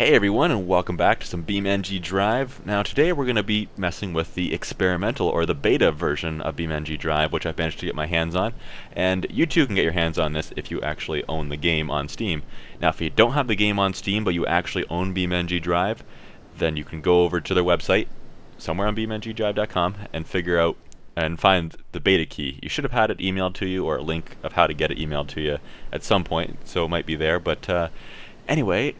Hey everyone, and welcome back to some BeamNG Drive. Now today we're going to be messing with the experimental or the beta version of BeamNG Drive, which I've managed to get my hands on. And you too can get your hands on this if you actually own the game on Steam. Now if you don't have the game on Steam but you actually own BeamNG Drive, then you can go over to their website, somewhere on BeamNGDrive.com, and figure out and find the beta key. You should have had it emailed to you, or a link of how to get it emailed to you at some point, so it might be there. But anyway,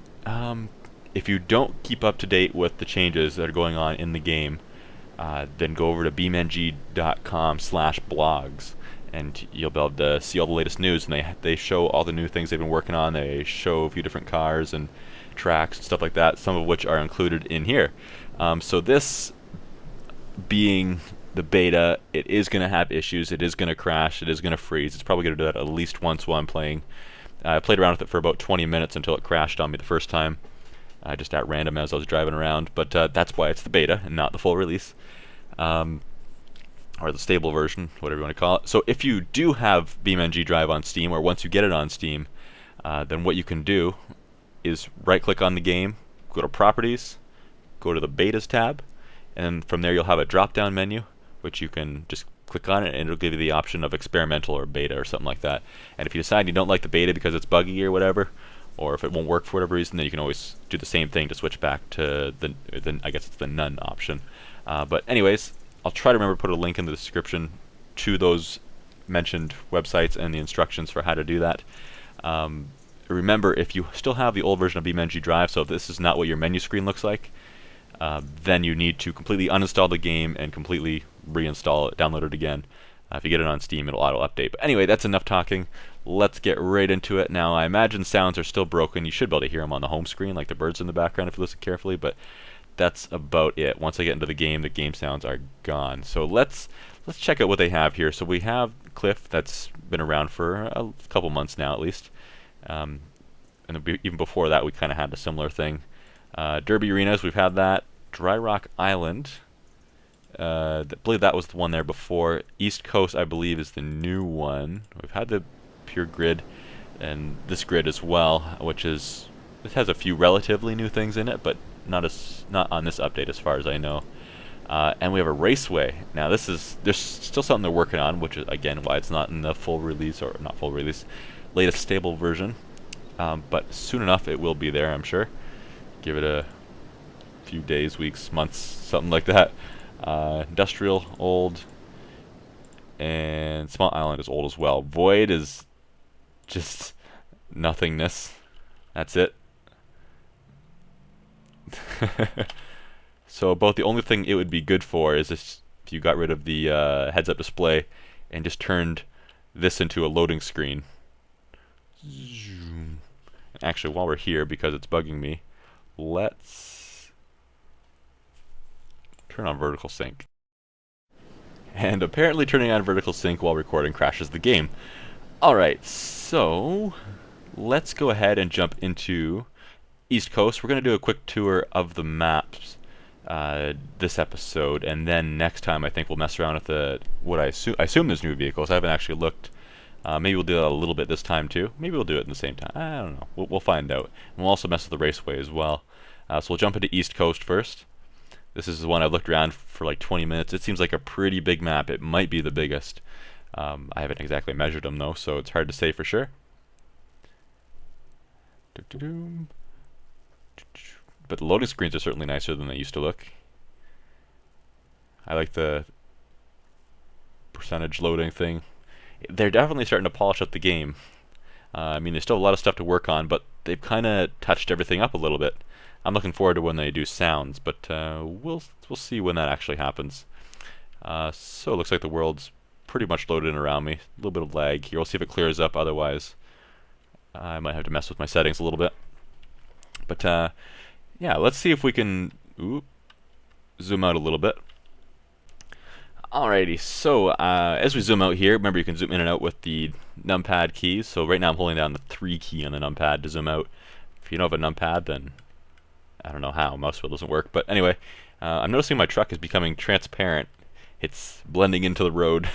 if you don't keep up to date with the changes that are going on in the game, then go over to beamng.com/blogs, and you'll be able to see all the latest news. And they show all the new things they've been working on. They show a few different cars and tracks and stuff like that, some of which are included in here. So this being the beta, it is going to have issues. It is going to crash. It is going to freeze. It's probably going to do that at least once while I'm playing. I played around with it for about 20 minutes until it crashed on me the first time. Just at random as I was driving around, but that's why it's the beta and not the full release, or the stable version, whatever you want to call it. So if you do have BeamNG Drive on Steam, or once you get it on Steam, then what you can do is right-click on the game, go to Properties, go to the Betas tab, and from there you'll have a drop-down menu, which you can just click on it, and it'll give you the option of experimental or beta or something like that. And if you decide you don't like the beta because it's buggy or whatever, or if it won't work for whatever reason, then you can always do the same thing to switch back to the I guess it's the none option. But anyways, I'll try to remember to put a link in the description to those mentioned websites and the instructions for how to do that. Remember, if you still have the old version of BeamNG Drive, so if this is not what your menu screen looks like, then you need to completely uninstall the game and completely reinstall it, download it again. If you get it on Steam, it'll auto-update. But anyway, that's enough talking. Let's get right into it. Now, I imagine sounds are still broken. You should be able to hear them on the home screen, like the birds in the background if you listen carefully, but that's about it. Once I get into the game sounds are gone. So let's check out what they have here. So we have Cliff, that's been around for a couple months now at least. And even before that, we kind of had a similar thing. Derby Arenas, we've had that. Dry Rock Island, I believe that was the one there before. East Coast, I believe, is the new one. We've had the Pure Grid and this grid as well, which is, it has a few relatively new things in it, but not on this update as far as I know. And we have a Raceway. Now there's still something they're working on, which is again why it's not in the full release, or not full release, latest stable version. But soon enough it will be there, I'm sure. Give it a few days, weeks, months, something like that. Industrial, old, and Small Island is old as well. Void is just nothingness. That's it. So about the only thing it would be good for is if you got rid of the heads-up display and just turned this into a loading screen. Actually, while we're here, because it's bugging me, let's turn on vertical sync. And apparently turning on vertical sync while recording crashes the game. Alright, so let's go ahead and jump into East Coast. We're going to do a quick tour of the maps this episode, and then next time I think we'll mess around with I assume there's new vehicles. I haven't actually looked. Maybe we'll do that a little bit this time too. Maybe we'll do it in the same time. I don't know. We'll find out. And we'll also mess with the Raceway as well. So we'll jump into East Coast first. This is the one I've looked around for like 20 minutes. It seems like a pretty big map. It might be the biggest. I haven't exactly measured them though, so it's hard to say for sure. But the loading screens are certainly nicer than they used to look. I like the percentage loading thing. They're definitely starting to polish up the game. I mean, there's still a lot of stuff to work on, but they've kind of touched everything up a little bit. I'm looking forward to when they do sounds, but we'll see when that actually happens. So it looks like the world's pretty much loaded in around me. A little bit of lag here. We'll see if it clears up. Otherwise, I might have to mess with my settings a little bit. But yeah, let's see if we can zoom out a little bit. Alrighty, so as we zoom out here, remember you can zoom in and out with the numpad keys. So right now I'm holding down the 3 key on the numpad to zoom out. If you don't have a numpad, then I don't know how, mouse wheel doesn't work. But anyway, I'm noticing my truck is becoming transparent. It's blending into the road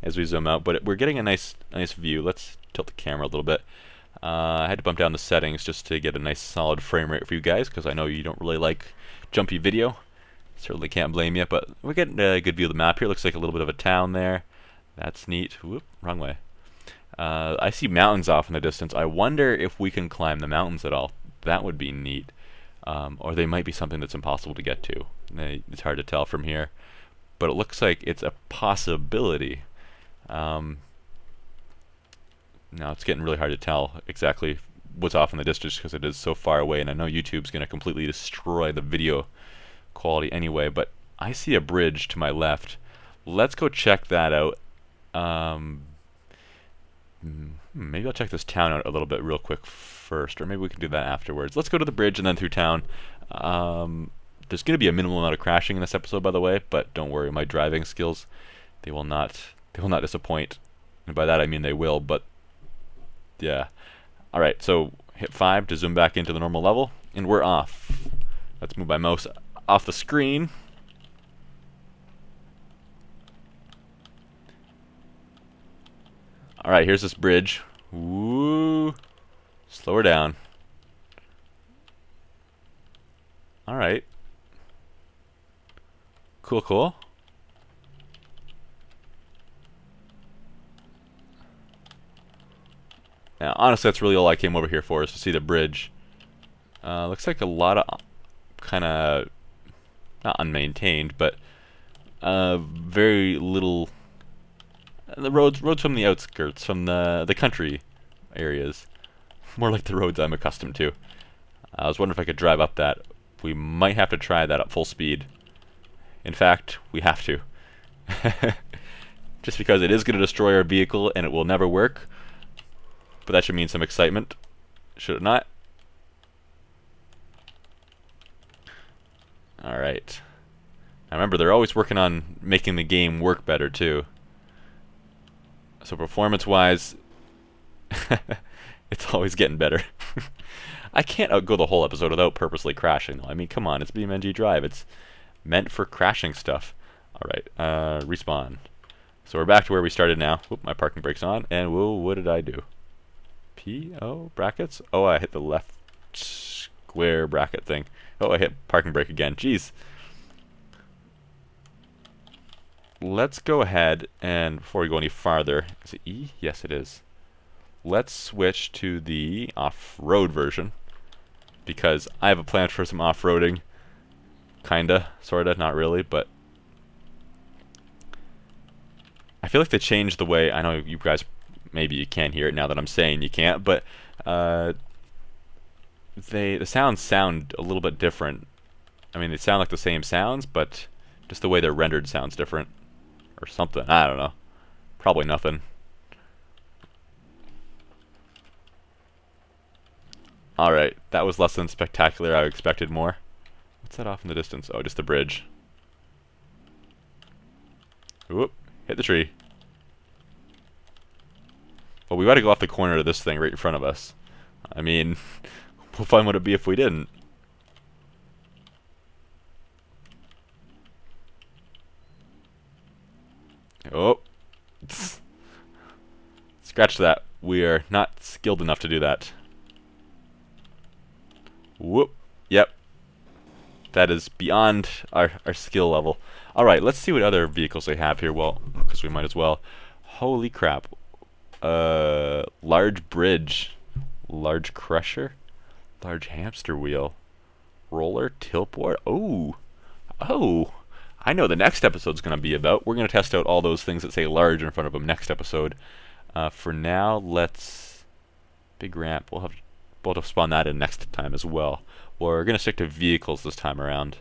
as we zoom out, but we're getting a nice view. Let's tilt the camera a little bit. I had to bump down the settings just to get a nice solid frame rate for you guys, because I know you don't really like jumpy video. Certainly can't blame you, but we're getting a good view of the map here. Looks like a little bit of a town there. That's neat. Whoop, wrong way. I see mountains off in the distance. I wonder if we can climb the mountains at all. That would be neat. Or they might be something that's impossible to get to. It's hard to tell from here. But it looks like it's a possibility. Now it's getting really hard to tell exactly what's off in the distance because it is so far away, and I know YouTube's going to completely destroy the video quality anyway, but I see a bridge to my left. Let's go check that out. Maybe I'll check this town out a little bit real quick first, or maybe we can do that afterwards. Let's go to the bridge and then through town. There's going to be a minimal amount of crashing in this episode, by the way, but don't worry, my driving skills, they will not disappoint. And by that I mean they will, but yeah. Alright, so hit 5 to zoom back into the normal level, and we're off. Let's move my mouse off the screen. Alright, here's this bridge. Woo! Slow her down. Alright. Cool, cool. Now, honestly, that's really all I came over here for, is to see the bridge. Looks like a lot of kind of, not unmaintained, but very little. The roads from the outskirts, from the country areas, more like the roads I'm accustomed to. I was wondering if I could drive up that. We might have to try that at full speed. In fact, we have to. Just because it is going to destroy our vehicle and it will never work. But that should mean some excitement, should it not? Alright. Now remember, they're always working on making the game work better, too. So performance-wise, it's always getting better. I can't outgo the whole episode without purposely crashing, though. I mean, come on, it's BeamNG Drive. It's meant for crashing stuff. Alright, respawn. So we're back to where we started now. Oop, my parking brake's on, and whoa, what did I do? P-O brackets? Oh, I hit the left square bracket thing. Oh, I hit parking brake again. Jeez. Let's go ahead and, before we go any farther, is it E? Yes, it is. Let's switch to the off-road version, because I have a plan for some off-roading. Kinda, sorta, not really, but I feel like they changed the way, I know you guys, maybe you can't hear it now that I'm saying you can't, but the sounds sound a little bit different. I mean, they sound like the same sounds, but just the way they're rendered sounds different. Or something, I don't know. Probably nothing. Alright, that was less than spectacular. I expected more. What's that off in the distance? Oh, just the bridge. Whoop, hit the tree. Well, we gotta go off the corner of this thing right in front of us. I mean, how fun would it be if we didn't? Oh. Scratch that. We are not skilled enough to do that. Whoop. Yep. That is beyond our skill level. Alright, let's see what other vehicles they have here. Well, because we might as well. Holy crap. Large bridge. Large crusher. Large hamster wheel. Roller, tilt board. Oh. Oh. I know the next episode's going to be about. We're going to test out all those things that say large in front of them next episode. For now, let's... Big ramp. We'll have to spawn that in next time as well. We're going to stick to vehicles this time around.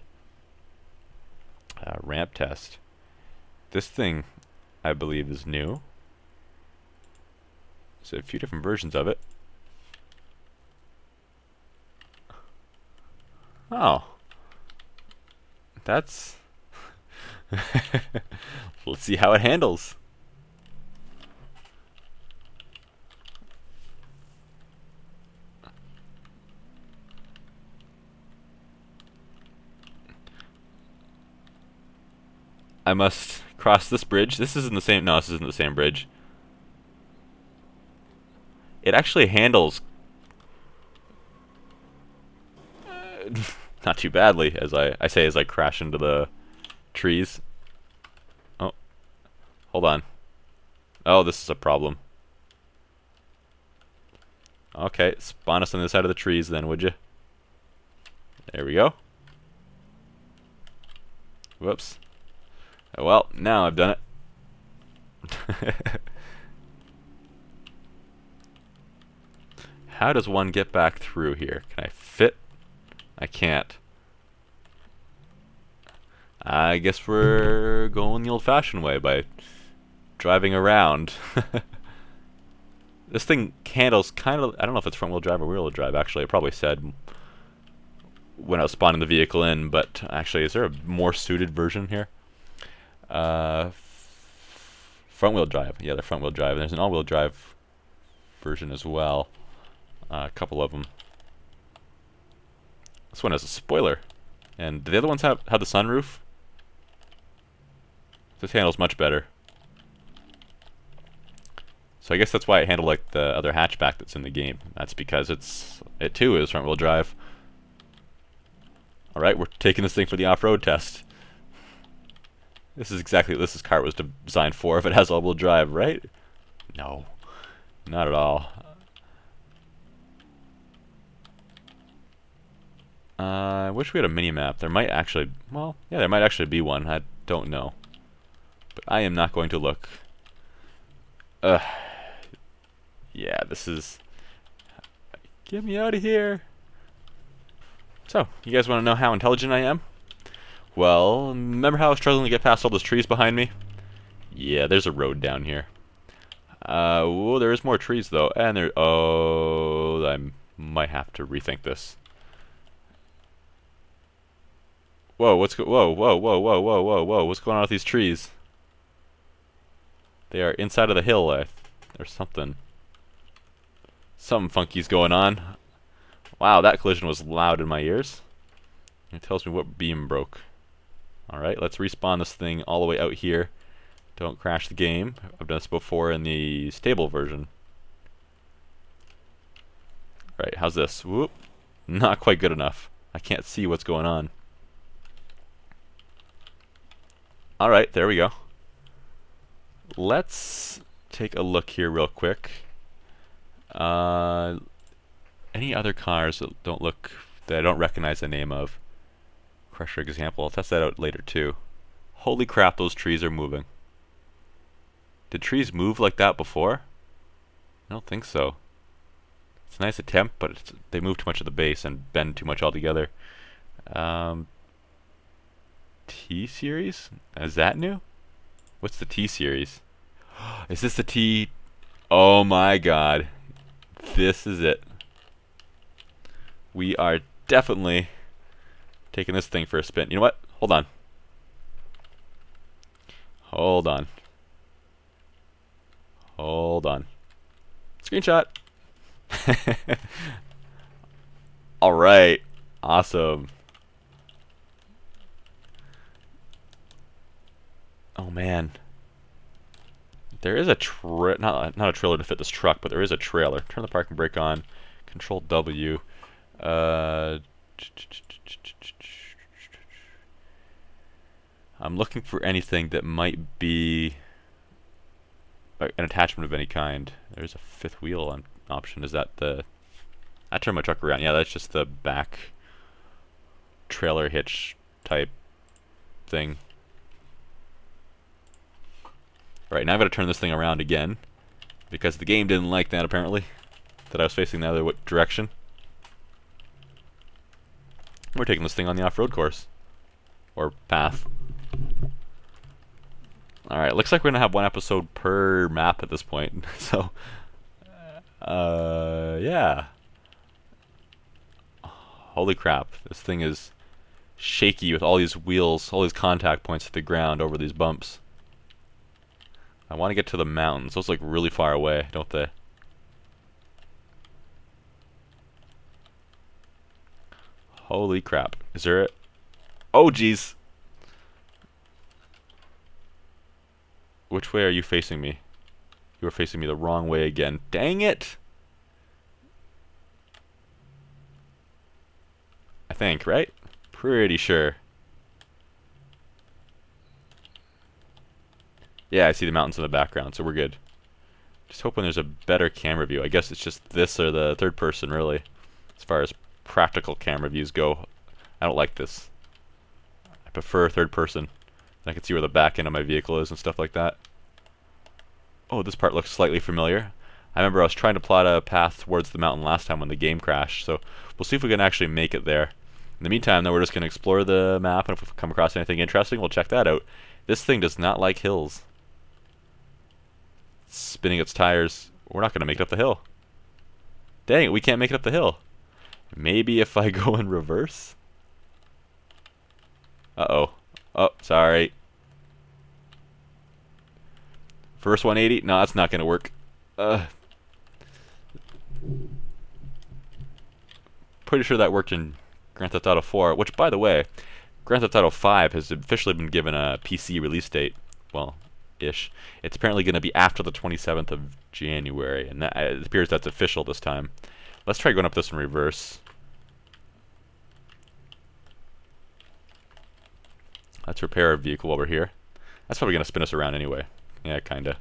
Ramp test. This thing, I believe, is new. There's a few different versions of it. Oh. That's... Let's see how it handles. I must cross this bridge. This isn't the same. No, this isn't the same bridge. It actually handles Not too badly, as I say as I crash into the trees. Oh, hold on. Oh, this is a problem. Okay, spawn us on the side of the trees then, would you? There we go. Whoops. Well, now I've done it. How does one get back through here? Can I fit? I can't. I guess we're going the old-fashioned way by driving around. This thing handles kind of, I don't know if it's front-wheel drive or rear-wheel drive, actually. It probably said when I was spawning the vehicle in, but actually, is there a more suited version here? Front-wheel drive. Yeah, they're front-wheel drive. There's an all-wheel drive version as well. A couple of them. This one has a spoiler. And do the other ones have the sunroof? This handles much better. So I guess that's why it handled like the other hatchback that's in the game. That's because it too is front-wheel drive. Alright, we're taking this thing for the off-road test. This is exactly what this car was designed for if it has all-wheel drive, right? No. Not at all. I wish we had a mini-map. There might actually... Well, yeah, there might actually be one. I don't know. But I am not going to look. Ugh. Yeah, this is... Get me out of here! So, you guys want to know how intelligent I am? Well, remember how I was struggling to get past all those trees behind me? Yeah, there's a road down here. Whoa, there is more trees though, and there... Oh, I might have to rethink this. Whoa, whoa, whoa, whoa, whoa, whoa, whoa, whoa, what's going on with these trees? They are inside of the hill, or something. Something funky's going on. Wow, that collision was loud in my ears. It tells me what beam broke. Alright, let's respawn this thing all the way out here. Don't crash the game. I've done this before in the stable version. Right, how's this? Whoop. Not quite good enough. I can't see what's going on. Alright, there we go. Let's take a look here real quick. Any other cars that I don't recognize the name of? Crusher example. I'll test that out later too. Holy crap, those trees are moving. Did trees move like that before? I don't think so. It's a nice attempt, but they move too much at the base and bend too much altogether. T-Series? Is that new? What's the T-Series? Is this the T? Oh my god. This is it. We are definitely taking this thing for a spin. You know what? Hold on. Hold on. Hold on. Screenshot. Alright. Awesome. Oh man. There is a not a trailer to fit this truck, but there is a trailer. Turn the parking brake on. Control W. I'm looking for anything that might be an attachment of any kind. There's a fifth wheel option. Is that the... I turn my truck around. Yeah, that's just the back trailer hitch type thing. Alright, now I've got to turn this thing around again, because the game didn't like that apparently, that I was facing the other direction. We're taking this thing on the off-road course. Or path. Alright, looks like we're going to have one episode per map at this point. So, yeah. Holy crap. This thing is shaky with all these wheels, all these contact points at the ground over these bumps. I want to get to the mountains. Those look really far away, don't they? Holy crap. Is there a... Oh, jeez. Which way are you facing me? You are facing me the wrong way again. Dang it! I think, right? Pretty sure. Yeah, I see the mountains in the background, so we're good. Just hoping there's a better camera view. I guess it's just this or the third person, really. As far as practical camera views go, I don't like this. I prefer third person. I can see where the back end of my vehicle is and stuff like that. Oh, this part looks slightly familiar. I remember I was trying to plot a path towards the mountain last time when the game crashed, so we'll see if we can actually make it there. In the meantime, though, we're just going to explore the map, and if we come across anything interesting, we'll check that out. This thing does not like hills. It's spinning its tires. We're not going to make it up the hill. Dang it, we can't make it up the hill. Maybe if I go in reverse? Uh-oh. Oh, sorry. First 180? No, that's not going to work. Pretty sure that worked in Grand Theft Auto 4, which, by the way, Grand Theft Auto 5 has officially been given a PC release date. Well, ish. It's apparently going to be after the 27th of January, and that, it appears that's official this time. Let's try going up this in reverse. Let's repair our vehicle while we're here. That's probably going to spin us around anyway. Yeah, kinda.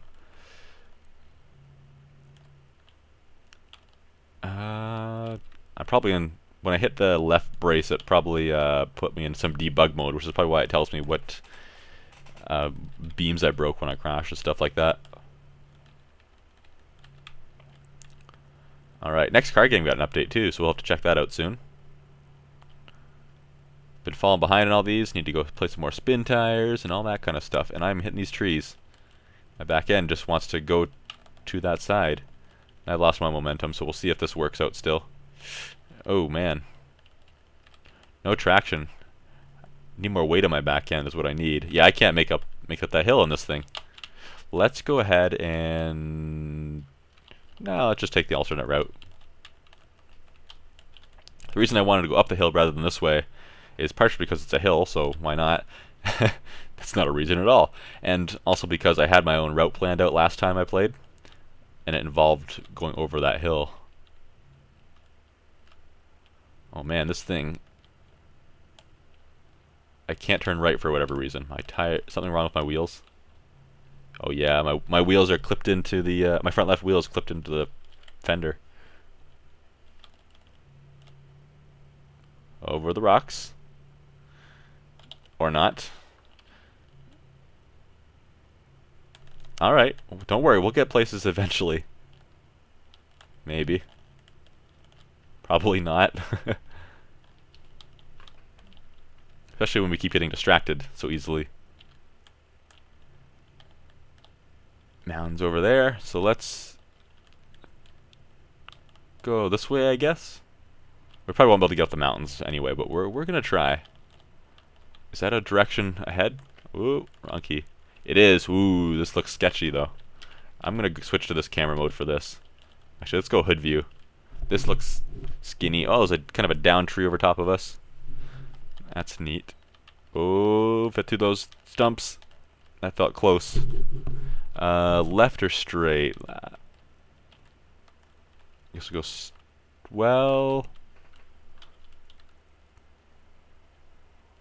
I'm probably in... When I hit the left brace, it probably put me in some debug mode, which is probably why it tells me what beams I broke when I crashed and stuff like that. Alright, next car game got an update too, so we'll have to check that out soon. Been falling behind on all these, need to go play some more spin tires and all that kind of stuff, and I'm hitting these trees. My back end just wants to go to that side. I've lost my momentum, so we'll see if this works out still. Oh man. No traction. Need more weight on my back end is what I need. Yeah, I can't make up that hill on this thing. Let's go ahead and... No, let's just take the alternate route. The reason I wanted to go up the hill rather than this way is partially because it's a hill, so why not? That's not a reason at all. And also because I had my own route planned out last time I played, and it involved going over that hill. Oh man, this thing... I can't turn right for whatever reason. My tire... Something wrong with my wheels? Oh yeah, my wheels are clipped into the... my front left wheel is clipped into the fender. Over the rocks. Or not. Alright, don't worry, we'll get places eventually. Maybe. Probably not. Especially when we keep getting distracted so easily. Mountains over there, so let's go this way, I guess. We probably won't be able to get up the mountains anyway, but we're gonna try. Is that a direction ahead? Ooh, wrong key. It is. Ooh, this looks sketchy though. I'm gonna switch to this camera mode for this. Actually, let's go hood view. This looks skinny. Oh, there's a kind of a down tree over top of us. That's neat. Oh, fit through those stumps. That felt close. Left or straight? I guess we'll go. Well,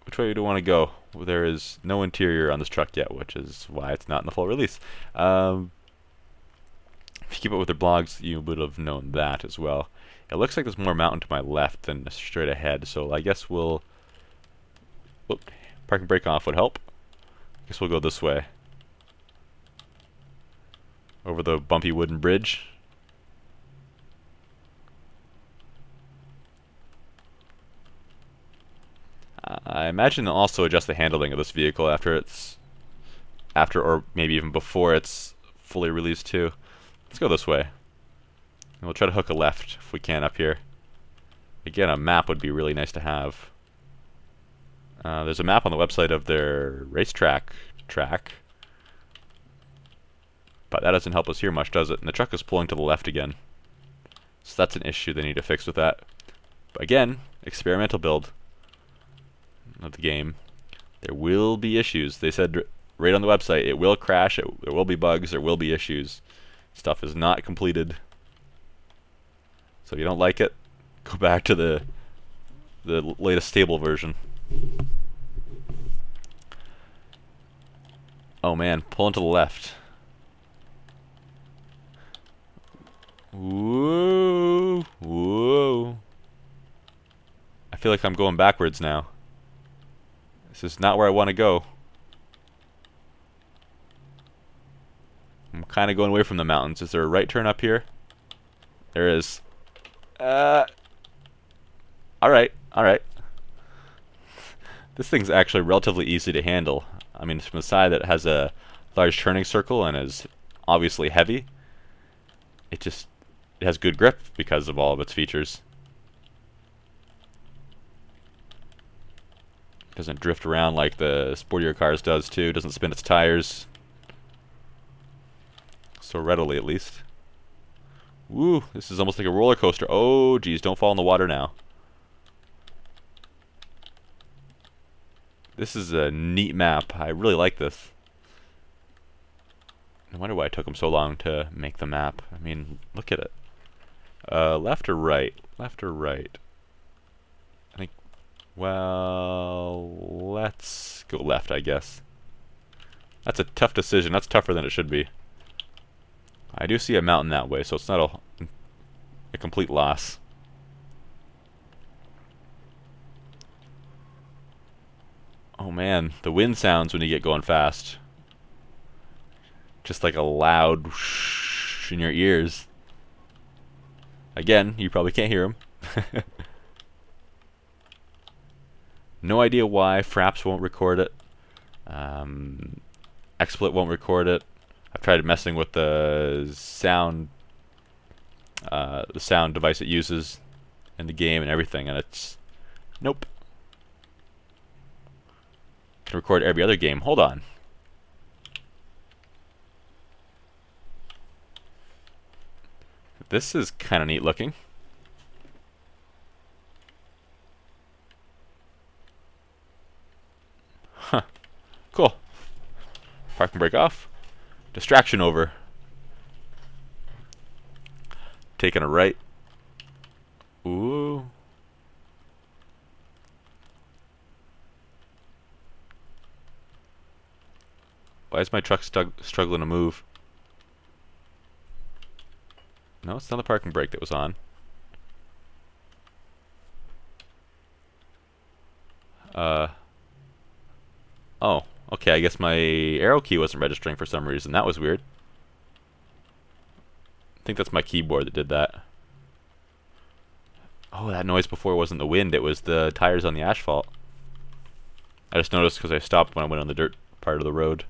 which way do you want to go? Well, there is no interior on this truck yet, which is why it's not in the full release. If you keep up with their blogs, you would have known that as well. It looks like there's more mountain to my left than straight ahead, so I guess we'll... Whoop, parking brake off would help. I guess we'll go this way. Over the bumpy wooden bridge. I imagine they'll also adjust the handling of this vehicle after or maybe even before it's fully released too. Let's go this way. And we'll try to hook a left if we can up here. Again, a map would be really nice to have. There's a map on the website of their racetrack track. But that doesn't help us here much, does it? And the truck is pulling to the left again. So that's an issue they need to fix with that. But again, experimental build of the game. There will be issues. They said right on the website, it will crash, there will be bugs, there will be issues. Stuff is not completed. So if you don't like it, go back to the the latest stable version. Oh man, pulling to the left. Whoa, whoa. I feel like I'm going backwards now. This is not where I want to go. I'm kind of going away from the mountains. Is there a right turn up here? There is. Alright, alright. This thing's actually relatively easy to handle. I mean, from the side that has a large turning circle and is obviously heavy, it has good grip because of all of its features. Doesn't drift around like the sportier cars does too. Doesn't spin its tires so readily, at least. Woo, this is almost like a roller coaster. Oh, geez, don't fall in the water now. This is a neat map. I really like this. I wonder why it took them so long to make the map. I mean, look at it. Left or right? Left or right? I think, well, let's go left, I guess. That's a tough decision. That's tougher than it should be. I do see a mountain that way, so it's not a complete loss. Oh man, the wind sounds when you get going fast. Just like a loud whoosh in your ears. Again, you probably can't hear them. No idea why Fraps won't record it. XSplit won't record it. I've tried messing with the sound device it uses in the game and everything, and it's nope. Can record every other game. Hold on. This is kind of neat looking. Huh. Cool. Park and brake off. Distraction over. Taking a right. Ooh. Why is my truck struggling to move? No, it's not the parking brake that was on. Oh, okay, I guess my arrow key wasn't registering for some reason. That was weird. I think that's my keyboard that did that. Oh, that noise before wasn't the wind, it was the tires on the asphalt. I just noticed because I stopped when I went on the dirt part of the road.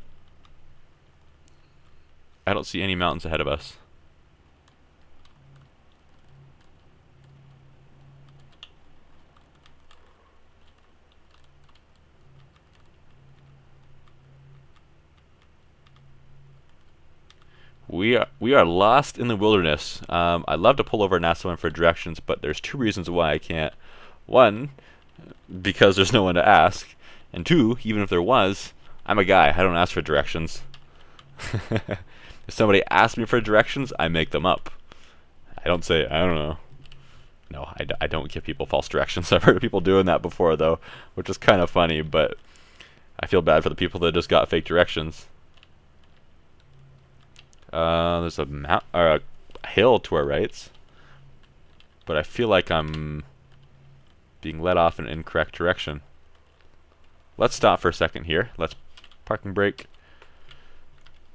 I don't see any mountains ahead of us. We are lost in the wilderness. I'd love to pull over and ask someone for directions, but there's two reasons why I can't. One, because there's no one to ask, and two, even if there was, I'm a guy. I don't ask for directions. If somebody asks me for directions, I make them up. I don't say, I don't know. No, I don't give people false directions. I've heard of people doing that before, though, which is kind of funny, but I feel bad for the people that just got fake directions. There's a hill to our right, but I feel like I'm being led off in an incorrect direction. Let's stop for a second here. Let's park and brake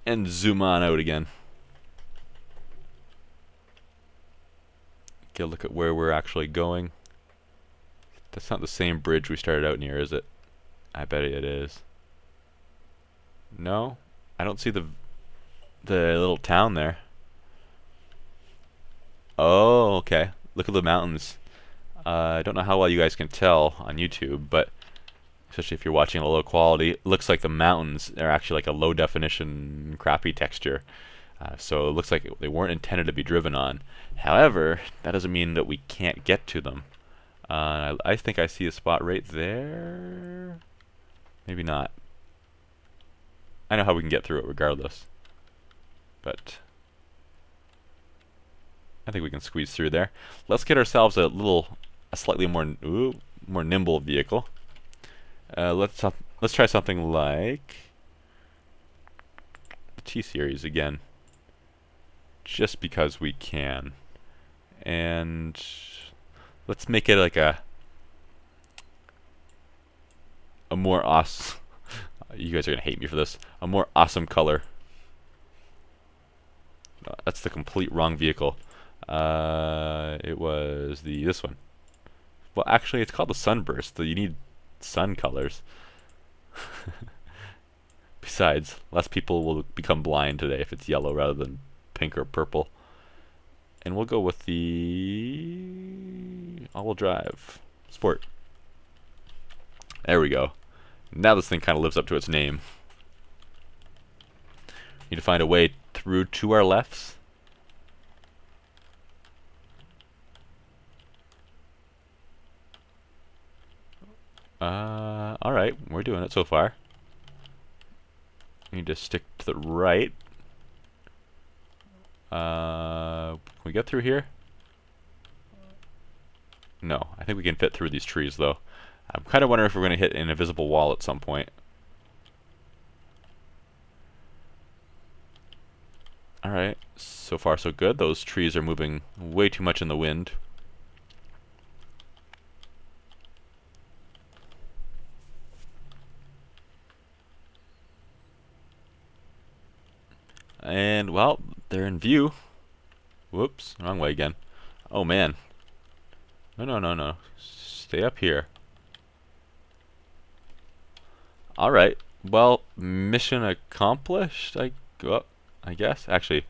and zoom on out again. Get a look at where we're actually going. That's not the same bridge we started out near, is it? I bet it is. No, I don't see the little town there. Oh, okay. Look at the mountains. I don't know how well you guys can tell on YouTube, but especially if you're watching a low quality, it looks like the mountains are actually like a low definition, crappy texture. So it looks like they weren't intended to be driven on. However, that doesn't mean that we can't get to them. I think I see a spot right there. Maybe not. I know how we can get through it regardless. But I think we can squeeze through there. Let's get ourselves a slightly more, ooh, more nimble vehicle. Let's try something like the T-Series again, just because we can. And let's make it like a more awesome. You guys are gonna hate me for this. A more awesome color. That's the complete wrong vehicle. It was this one. Well, actually, it's called the Sunburst. So you need sun colors. Besides, less people will become blind today if it's yellow rather than pink or purple. And we'll go with the all-wheel drive sport. There we go. Now this thing kind of lives up to its name. Need to find a way through to our lefts. Alright, we're doing it so far. We need to stick to the right. Can we get through here? No, I think we can fit through these trees though. I'm kind of wondering if we're going to hit an invisible wall at some point. Alright, so far so good. Those trees are moving way too much in the wind. And, well, they're in view. Whoops, wrong way again. Oh man. No. Stay up here. Alright, well, mission accomplished, I guess. Actually.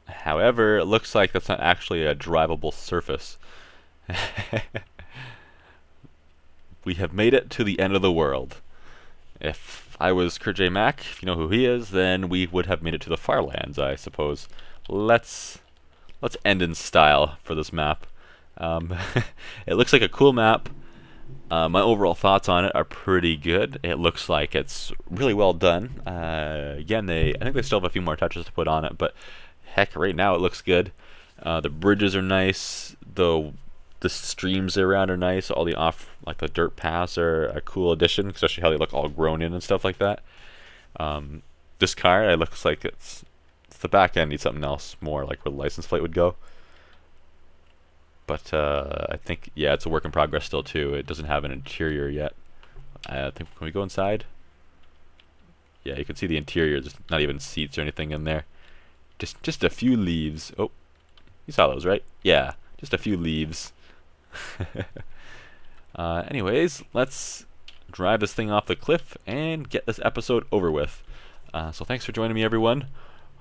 However, it looks like that's not actually a drivable surface. We have made it to the end of the world. If I was Kurt J. Mack, if you know who he is, then we would have made it to the far lands, I suppose. Let's end in style for this map. It looks like a cool map. My overall thoughts on it are pretty good. It looks like it's really well done. Again, I think they still have a few more touches to put on it, but heck, right now it looks good. The bridges are nice. The streams around are nice. All the like the dirt paths are a cool addition, especially how they look all grown in and stuff like that. This car, it looks like it's the back end needs something else more, like where the license plate would go. But I think, yeah, it's a work in progress still too. It doesn't have an interior yet. I think, can we go inside? Yeah, you can see the interior. There's not even seats or anything in there. Just a few leaves. Oh, you saw those, right? Yeah, just a few leaves. Anyways, let's drive this thing off the cliff and get this episode over with. So thanks for joining me, everyone.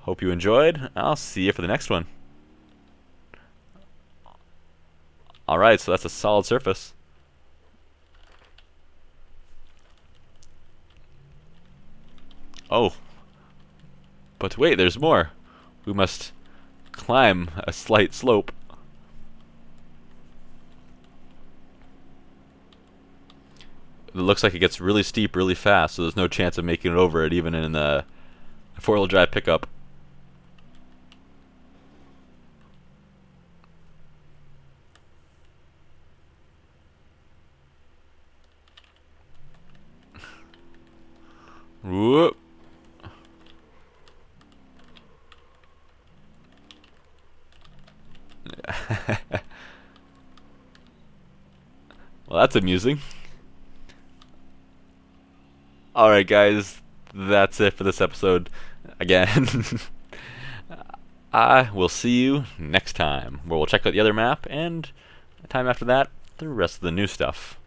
Hope you enjoyed. I'll see you for the next one. Alright, so that's a solid surface. Oh. But wait, there's more. We must climb a slight slope. It looks like it gets really steep really fast, so there's no chance of making it over it even in a four-wheel drive pickup. Whoop. Well, that's amusing. Alright guys, that's it for this episode. Again, I will see you next time, where we'll check out the other map, and the time after that, the rest of the new stuff.